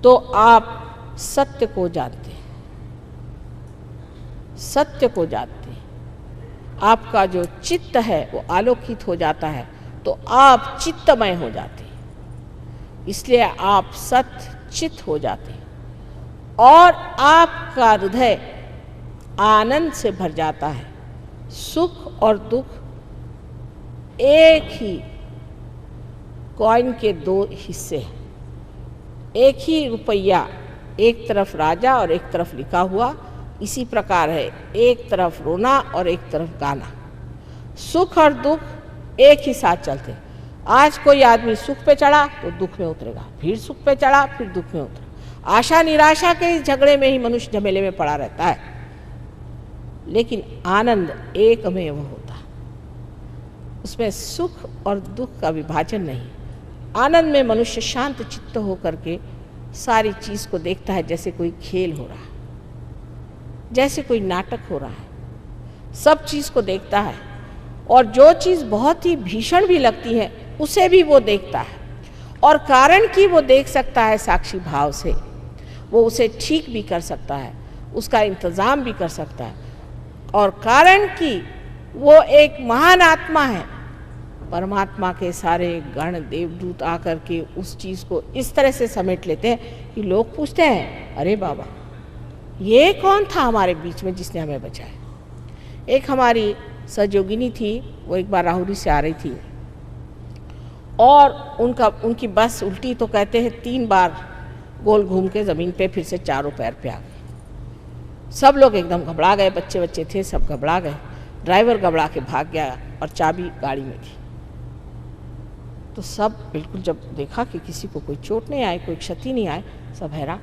तो आप सत्य को जानते हैं, सत्य को जानते हैं। आपका जो चित्त है वो आलोकित हो जाता है, तो आप चित्तमय हो जाते हैं, इसलिए आप सत्य चित्त हो जाते हैं और आपका हृदय आनंद से भर जाता है। सुख और दुख एक ही कॉइन के दो हिस्से हैं, एक ही रुपया, एक तरफ राजा और एक तरफ लिखा हुआ। इसी प्रकार है, एक तरफ रोना और एक तरफ गाना। सुख और दुख एक ही साथ चलते। आज कोई आदमी सुख पे चढ़ा तो दुख में उतरेगा, फिर सुख पे चढ़ा फिर दुख में उतरेगा। आशा निराशा के इस झगड़े में ही मनुष्य झमेले में पड़ा रहता है, लेकिन आनंद एकमेव होता है, उसमें सुख और दुख का विभाजन नहीं। आनंद में मनुष्य शांत चित्त होकर के सारी चीज को देखता है, जैसे कोई खेल हो रहा है, जैसे कोई नाटक हो रहा है, सब चीज को देखता है। और जो चीज बहुत ही भीषण भी लगती है उसे भी वो देखता है, और कारण कि वो देख सकता है साक्षी भाव से, वो उसे ठीक भी कर सकता है, उसका इंतजाम भी कर सकता है। और कारण कि वो एक महान आत्मा है, परमात्मा के सारे गण देवदूत आकर के उस चीज को इस तरह से समेट लेते हैं कि लोग पूछते हैं, अरे बाबा ये कौन था हमारे बीच में जिसने हमें बचाया। एक हमारी सहयोगिनी थी, वो एक बार राहुरी से आ रही थी और उनकी बस उल्टी, तो कहते हैं 3 बार गोल घूम के ज़मीन पे फिर से चारों पैर पे आ गई। सब लोग एकदम घबरा गए, बच्चे बच्चे थे सब घबरा गए, ड्राइवर घबरा के भाग गया और चाबी गाड़ी में थी। तो सब बिल्कुल जब देखा कि किसी को कोई चोट नहीं आई, कोई क्षति नहीं आई, सब हैरान,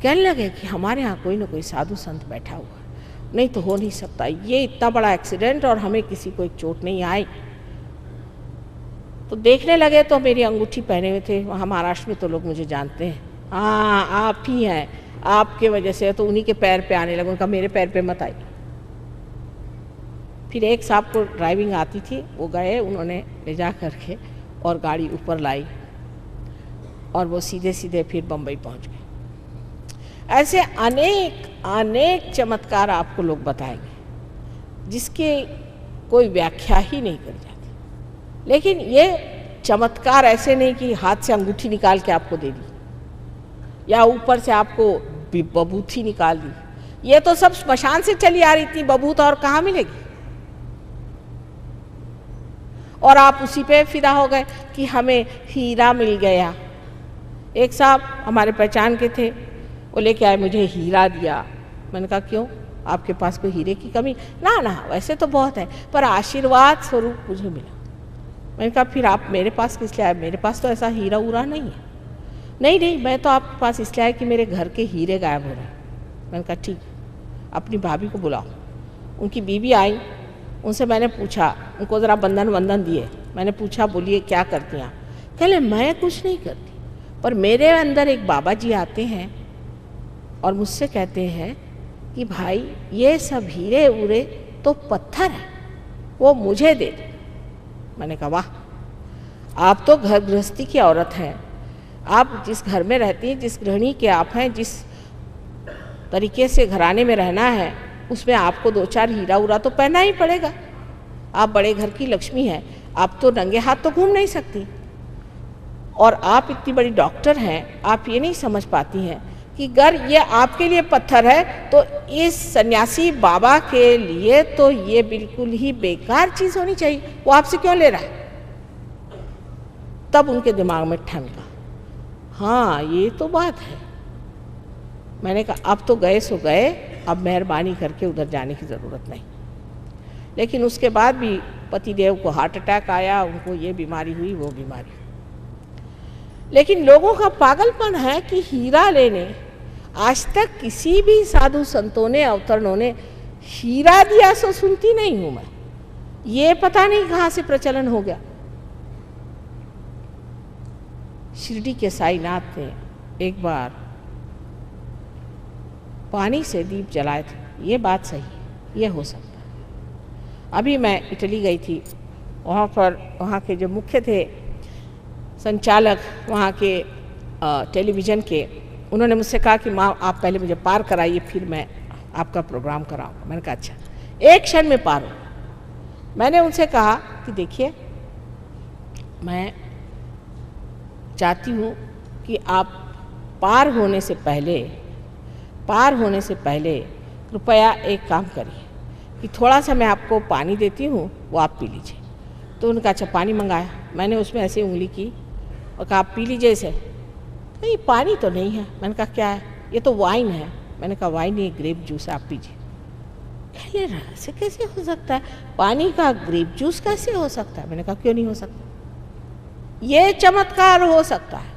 कहने लगे कि हमारे यहाँ कोई ना कोई साधु संत बैठा हुआ है, नहीं तो हो नहीं सकता, ये इतना बड़ा एक्सीडेंट और हमें किसी को एक चोट नहीं आई। तो देखने लगे तो मेरी अंगूठी पहने हुए थे, वहाँ महाराष्ट्र में तो लोग मुझे जानते हैं, हाँ आप ही हैं, आपके वजह से, तो उन्हीं के पैर पे आने लगे। उनका मेरे पैर पे मत आई। फिर एक साहब को ड्राइविंग आती थी, वो गए, उन्होंने ले जा करके और गाड़ी ऊपर लाई और वो सीधे सीधे फिर बम्बई पहुंच गए। ऐसे अनेक चमत्कार आपको लोग बताएंगे जिसके कोई व्याख्या ही नहीं कर जाती। लेकिन ये चमत्कार ऐसे नहीं कि हाथ से अंगूठी निकाल के आपको दे दी या ऊपर से आपको बबूथी निकाल दी। ये तो सब स्मशान से चली आ रही थी बबूत, और कहाँ मिलेगी, और आप उसी पे फिदा हो गए कि हमें हीरा मिल गया। एक साहब हमारे पहचान के थे, वो लेके आए, मुझे हीरा दिया। मैंने कहा क्यों, आपके पास कोई हीरे की कमी? ना वैसे तो बहुत है, पर आशीर्वाद स्वरूप मुझे मिला। मैंने कहा फिर आप मेरे पास किस लिए आए? मेरे पास तो ऐसा हीरा उरा नहीं है। नहीं मैं तो आपके पास इसलिए आया कि मेरे घर के हीरे गायब हो रहे हैं। मैंने कहा ठीक, अपनी भाभी को बुलाओ। उनकी बीवी आई, उनसे मैंने पूछा, उनको ज़रा बंधन दिए। मैंने पूछा बोलिए क्या करती हैं आप? कहले मैं कुछ नहीं करती, पर मेरे अंदर एक बाबा जी आते हैं और मुझसे कहते हैं कि भाई ये सब हीरे उरे तो पत्थर है, वो मुझे दे दो। मैंने कहा वाह, आप तो घर गृहस्थी की औरत हैं, आप जिस घर में रहती हैं, जिस गृहिणी के आप हैं, जिस तरीके से घराने में रहना है, उसमें आपको 2-4 हीरा उरा तो पहनना ही पड़ेगा। आप बड़े घर की लक्ष्मी हैं, आप तो नंगे हाथ तो घूम नहीं सकती। और आप इतनी बड़ी डॉक्टर हैं, आप ये नहीं समझ पाती हैं कि अगर ये आपके लिए पत्थर है तो इस सन्यासी बाबा के लिए तो ये बिल्कुल ही बेकार चीज़ होनी चाहिए, वो आपसे क्यों ले रहा है? तब उनके दिमाग में ठनका, हाँ ये तो बात है। मैंने कहा अब तो गए सो गए, अब मेहरबानी करके उधर जाने की ज़रूरत नहीं। लेकिन उसके बाद भी पतिदेव को हार्ट अटैक आया, उनको ये बीमारी हुई, वो बीमारी हुई। लेकिन लोगों का पागलपन है कि हीरा लेने, आज तक किसी भी साधु संतों ने, अवतरणों ने हीरा दिया सो सुनती नहीं हूं मैं। ये पता नहीं कहाँ से प्रचलन हो गया। शिरडी के साईनाथ ने एक बार पानी से दीप जलाए थे, ये बात सही है, ये हो सकता है। अभी मैं इटली गई थी, वहाँ पर वहाँ के जो मुख्य थे संचालक वहाँ के टेलीविज़न के, उन्होंने मुझसे कहा कि माँ आप पहले मुझे पार कराइए, फिर मैं आपका प्रोग्राम कराऊंगा। मैंने कहा अच्छा। एक क्षण में पार हो। मैंने उनसे कहा कि देखिए, मैं चाहती हूँ कि आप पार होने से पहले कृपया एक काम करिए कि थोड़ा सा मैं आपको पानी देती हूँ, वो आप पी लीजिए। तो उनका अच्छा पानी मंगाया। मैंने उसमें ऐसे उंगली की और कहा आप पी लीजिए इसे। नहीं, पानी तो नहीं है। मैंने कहा क्या है? ये तो वाइन है। मैंने कहा वाइन नहीं, ग्रेप जूस है, आप पीजिए। कहने रहा ऐसे कैसे हो सकता है, पानी का ग्रेप जूस कैसे हो सकता है? मैंने कहा क्यों नहीं हो सकता, ये चमत्कार हो सकता है,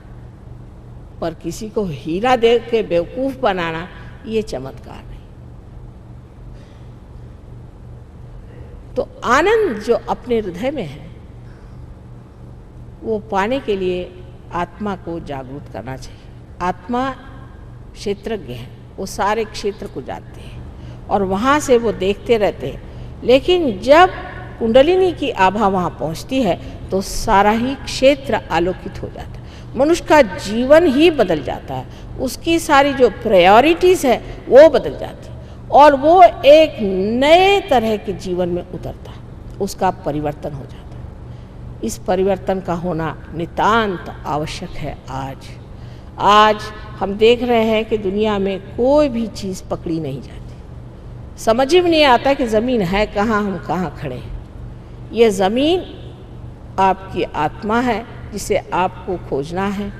पर किसी को हीरा दे के बेवकूफ बनाना ये चमत्कार नहीं। तो आनंद जो अपने हृदय में है वो पाने के लिए आत्मा को जागरूक करना चाहिए। आत्मा क्षेत्रज्ञ है, वो सारे क्षेत्र को जानते हैं और वहाँ से वो देखते रहते हैं। लेकिन जब कुंडलिनी की आभा वहाँ पहुँचती है तो सारा ही क्षेत्र आलोकित हो जाता है, मनुष्य का जीवन ही बदल जाता है, उसकी सारी जो प्रायोरिटीज़ है वो बदल जाती है और वो एक नए तरह के जीवन में उतरता है, उसका परिवर्तन हो जाता है। इस परिवर्तन का होना नितांत आवश्यक है। आज हम देख रहे हैं कि दुनिया में कोई भी चीज़ पकड़ी नहीं जाती, समझ ही नहीं आता कि ज़मीन है कहाँ, हम कहाँ खड़े हैं। ये ज़मीन आपकी आत्मा है जिसे आपको खोजना है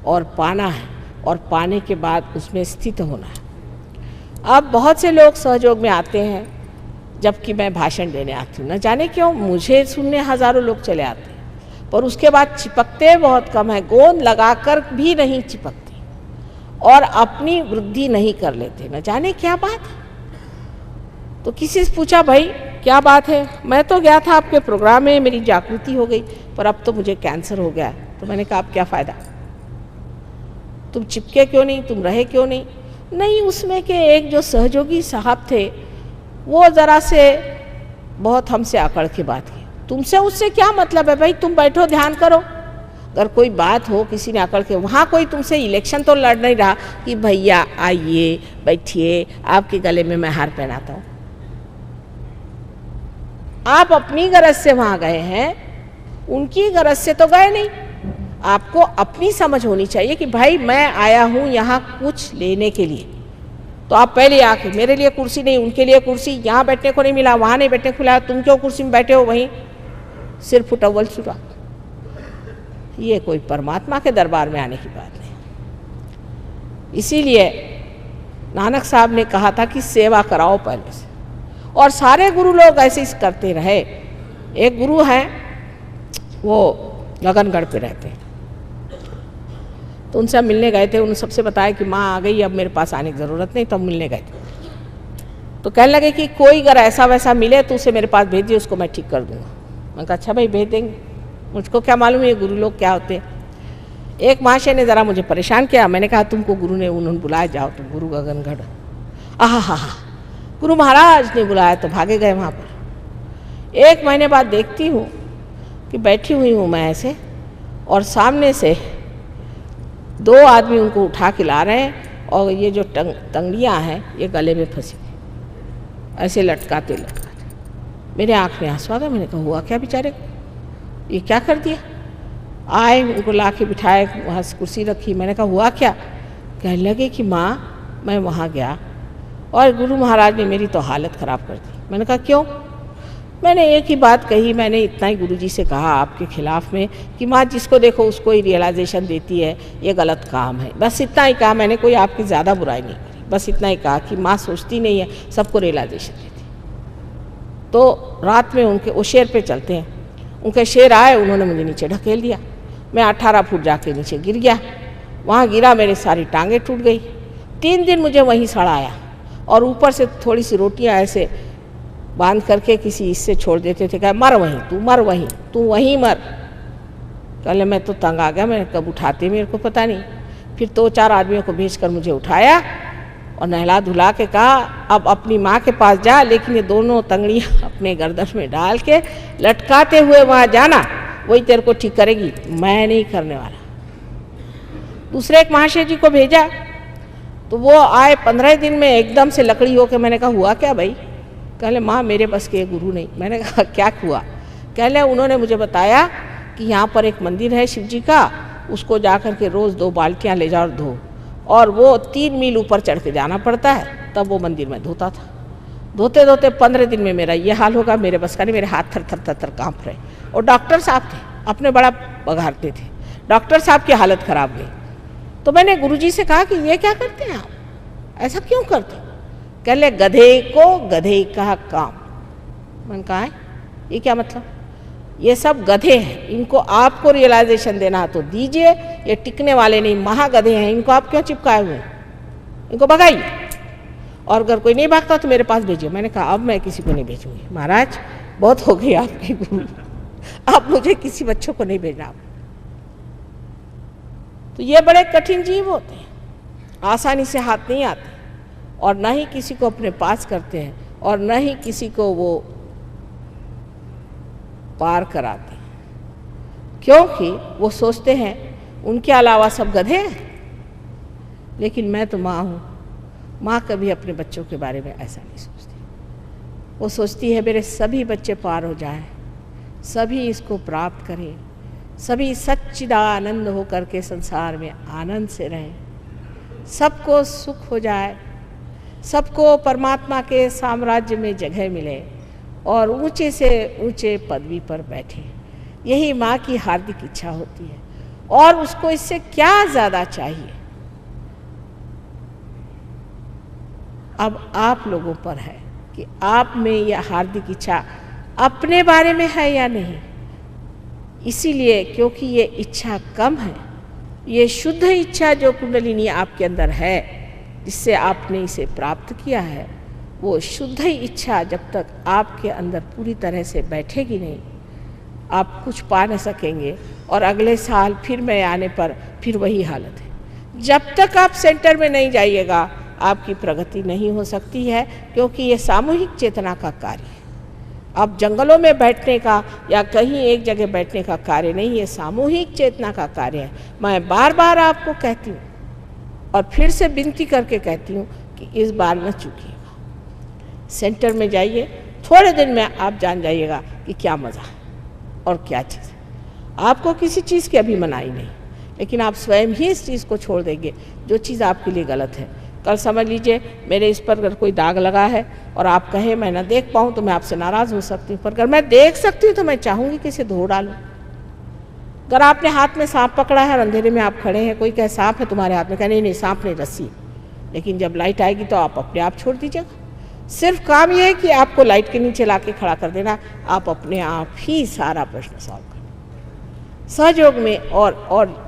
और पाना है, और पाने के बाद उसमें स्थित होना है। अब बहुत से लोग सहयोग में आते हैं, जबकि मैं भाषण देने आती हूँ, न जाने क्यों मुझे सुनने हज़ारों लोग चले आते हैं, पर उसके बाद चिपकते बहुत कम है, गोंद लगाकर भी नहीं चिपकती और अपनी वृद्धि नहीं कर लेते, न जाने क्या बात है। तो किसी से पूछा भाई क्या बात है, मैं तो गया था आपके प्रोग्राम में, मेरी जागृति हो गई, पर अब तो मुझे कैंसर हो गया है। तो मैंने कहा अब क्या फ़ायदा, तुम चिपके क्यों नहीं, तुम रहे क्यों नहीं? नहीं, उसमें के एक जो सहयोगी साहब थे वो ज़रा से बहुत हमसे अकड़ के बात की। तुमसे उससे क्या मतलब है भाई, तुम बैठो ध्यान करो। अगर कोई बात हो किसी ने अकड़ के, वहाँ कोई तुमसे इलेक्शन तो लड़ नहीं रहा कि भैया आइए बैठिए आपके गले में मैं हार पहनाता हूँ। आप अपनी गरज से वहाँ गए हैं, उनकी गरज से तो गए नहीं। आपको अपनी समझ होनी चाहिए कि भाई मैं आया हूँ यहाँ कुछ लेने के लिए, तो आप पहले आके मेरे लिए कुर्सी नहीं, उनके लिए कुर्सी, यहाँ बैठने को नहीं मिला, वहाँ नहीं बैठने को मिला, तुम क्यों कुर्सी में बैठे हो, वहीं सिर फुटअव्वल शुरा। ये कोई परमात्मा के दरबार में आने की बात नहीं। इसीलिए नानक साहब ने कहा था कि सेवा कराओ पहले से, और सारे गुरु लोग ऐसे ही करते रहे। एक गुरु हैं वो गगनगढ़ पे रहते हैं, तो उनसे हम मिलने गए थे। उन्होंने सबसे बताया कि माँ आ गई, अब मेरे पास आने की ज़रूरत नहीं, तो हम मिलने गए थे। तो कहने लगे कि कोई अगर ऐसा वैसा मिले तो उसे मेरे पास भेजिए, उसको मैं ठीक कर दूँगा। मैंने कहा अच्छा भाई भेज देंगे, मुझको क्या मालूम ये गुरु लोग क्या होते हैं। एक महाशय ने ज़रा मुझे परेशान किया। मैंने कहा तुमको गुरु ने उन्होंने बुलाया, जाओ तुम गुरु गगनगढ़। हाँ, गुरु महाराज ने बुलाया, तो भागे गए वहाँ पर। 1 महीने बाद देखती हूँ कि बैठी हुई हूँ मैं ऐसे, और सामने से 2 आदमी उनको उठा के ला रहे हैं, और ये जो तंगड़ियाँ हैं ये गले में फंसी ऐसे लटकाते मेरे आँख में आंसू आ गए। मैंने कहा हुआ क्या बेचारे को, ये क्या कर दिया। आए, उनको ला के बिठाए, वहाँ से कुर्सी रखी। मैंने कहा हुआ क्या। कहने लगे कि माँ मैं वहाँ गया और गुरु महाराज ने मेरी तो हालत ख़राब कर दी। मैंने कहा क्यों। मैंने एक ही बात कही, मैंने इतना ही गुरुजी से कहा आपके खिलाफ़ में कि माँ जिसको देखो उसको ही रियलाइजेशन देती है, ये गलत काम है, बस इतना ही कहा। मैंने कोई आपकी ज़्यादा बुराई नहीं करी, बस इतना ही कहा कि माँ सोचती नहीं है, सबको रियलाइजेशन देती। तो रात में उनके वो शेर पे चलते हैं, उनके शेर आए, उन्होंने मुझे नीचे ढकेल दिया। मैं 18 फुट जाके नीचे गिर गया। वहाँ गिरा, मेरी सारी टांगें टूट गई। 3 दिन मुझे वहीं सड़ाया, और ऊपर से थोड़ी सी रोटियाँ ऐसे बांध करके किसी इससे छोड़ देते थे, कहा मर वहीं, तू मर वहीं, तू वहीं मर। पहले मैं तो तंग आ गया, मैं कब उठाते मेरे को पता नहीं। फिर 2-4 आदमियों को भेजकर मुझे उठाया और नहला धुला के कहा अब अपनी माँ के पास जा, लेकिन ये दोनों तंगड़ियाँ अपने गर्दन में डाल के लटकाते हुए वहाँ जाना, वही तेरे को ठीक करेगी, मैं नहीं करने वाला। दूसरे एक महाशय जी को भेजा, तो वो आए 15 दिन में एकदम से लकड़ी होके। मैंने कहा हुआ क्या भाई? कहले माँ मेरे बस के गुरु नहीं। मैंने कहा क्या हुआ? कहले उन्होंने मुझे बताया कि यहाँ पर एक मंदिर है शिव जी का, उसको जा कर के रोज़ 2 बाल्टियाँ ले जाओ और धो, और वो 3 मील ऊपर चढ़ के जाना पड़ता है, तब वो मंदिर में धोता था। धोते धोते 15 दिन में मेरा ये हाल होगा, मेरे बस का नहीं, मेरे हाथ थर थर थर थर काँप रहे। और डॉक्टर साहब थे, अपने बड़ा बघारते थे, डॉक्टर साहब की हालत ख़राब गई। तो मैंने गुरुजी से कहा कि ये क्या करते हैं आप, ऐसा क्यों करते? कह ले गधे को गधे का काम। मैंने कहा है ये क्या मतलब? ये सब गधे हैं, इनको आपको रियलाइजेशन देना तो दीजिए, ये टिकने वाले नहीं, महागधे हैं, इनको आप क्यों चिपकाए हुए हैं? इनको भगाइए, और अगर कोई नहीं भागता तो मेरे पास भेजिए। मैंने कहा अब मैं किसी को नहीं भेजूंगी महाराज, बहुत हो गई आपकी गुरु, अब मुझे किसी बच्चों को नहीं भेजना। तो ये बड़े कठिन जीव होते हैं, आसानी से हाथ नहीं आते, और न ही किसी को अपने पास करते हैं, और न ही किसी को वो पार कराते हैं, क्योंकि वो सोचते हैं उनके अलावा सब गधे हैं। लेकिन मैं तो माँ हूँ, माँ कभी अपने बच्चों के बारे में ऐसा नहीं सोचती। वो सोचती है मेरे सभी बच्चे पार हो जाएं, सभी इसको प्राप्त करें, सभी सच्चिदानंद होकर के संसार में आनंद से रहें, सबको सुख हो जाए, सबको परमात्मा के साम्राज्य में जगह मिले, और ऊंचे से ऊंचे पदवी पर बैठे। यही माँ की हार्दिक इच्छा होती है, और उसको इससे क्या ज़्यादा चाहिए। अब आप लोगों पर है कि आप में यह हार्दिक इच्छा अपने बारे में है या नहीं। इसीलिए क्योंकि ये इच्छा कम है, ये शुद्ध इच्छा जो कुंडलिनी आपके अंदर है, जिससे आपने इसे प्राप्त किया है, वो शुद्ध इच्छा जब तक आपके अंदर पूरी तरह से बैठेगी नहीं, आप कुछ पा न सकेंगे। और अगले साल फिर मैं आने पर फिर वही हालत है। जब तक आप सेंटर में नहीं जाइएगा आपकी प्रगति नहीं हो सकती है, क्योंकि ये सामूहिक चेतना का कार्य है। अब जंगलों में बैठने का या कहीं एक जगह बैठने का कार्य नहीं, ये सामूहिक चेतना का कार्य है। मैं बार बार आपको कहती हूँ, और फिर से विनती करके कहती हूँ कि इस बार न चूकिएगा। सेंटर में जाइए, थोड़े दिन में आप जान जाइएगा कि क्या मज़ा और क्या चीज़। आपको किसी चीज़ की अभी मनाही नहीं, लेकिन आप स्वयं ही इस चीज़ को छोड़ देंगे जो चीज़ आपके लिए गलत है। कल समझ लीजिए मेरे इस पर अगर कोई दाग लगा है और आप कहें मैं ना देख पाऊँ तो मैं आपसे नाराज़ हो सकती हूँ, पर अगर मैं देख सकती हूँ तो मैं चाहूँगी कि इसे धो डालूँ। अगर आपने हाथ में सांप पकड़ा है और अंधेरे में आप खड़े हैं, कोई कहे सांप है तुम्हारे हाथ में, कहे नहीं नहीं सांप नहीं रस्सी, लेकिन जब लाइट आएगी तो आप अपने आप छोड़ दीजिएगा। सिर्फ काम यह है कि आपको लाइट के नीचे ला के खड़ा कर देना, आप अपने आप ही सारा प्रश्न सॉल्व कर सहयोग में। और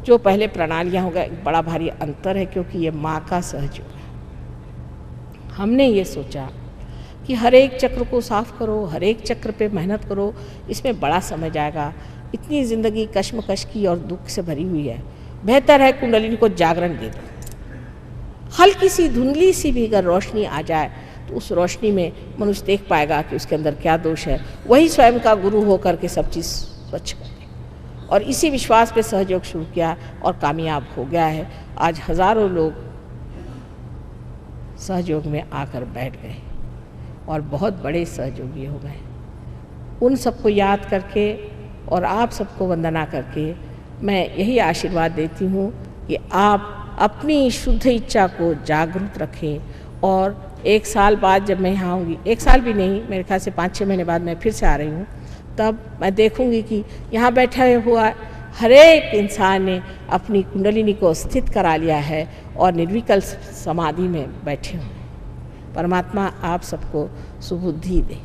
जो पहले प्रणालियाँ होगा, एक बड़ा भारी अंतर है, क्योंकि ये माँ का सहयोग है। हमने ये सोचा कि हर एक चक्र को साफ करो, हर एक चक्र पे मेहनत करो, इसमें बड़ा समय जाएगा। इतनी ज़िंदगी कश्मकश की और दुख से भरी हुई है, बेहतर है कुंडलिनी को जागरण दे दो। हल्की सी धुंधली सी भी अगर रोशनी आ जाए तो उस रोशनी में मनुष्य देख पाएगा कि उसके अंदर क्या दोष है, वही स्वयं का गुरु होकर के सब चीज़ स्वच्छ कर दे। और इसी विश्वास पे सहयोग शुरू किया और कामयाब हो गया है। आज हज़ारों लोग सहयोग में आकर बैठ गए और बहुत बड़े सहयोगी हो गए। उन सबको याद करके और आप सबको वंदना करके मैं यही आशीर्वाद देती हूँ कि आप अपनी शुद्ध इच्छा को जागरूक रखें। और 1 साल बाद जब मैं यहाँ आऊँगी, 1 साल भी नहीं, मेरे ख्याल से 5-6 महीने बाद मैं फिर से आ रही हूँ, तब मैं देखूँगी कि यहाँ बैठा हुआ हर एक इंसान ने अपनी कुंडलिनी को स्थित करा लिया है और निर्विकल्प समाधि में बैठे हुए। परमात्मा आप सबको सुबुद्धि दे।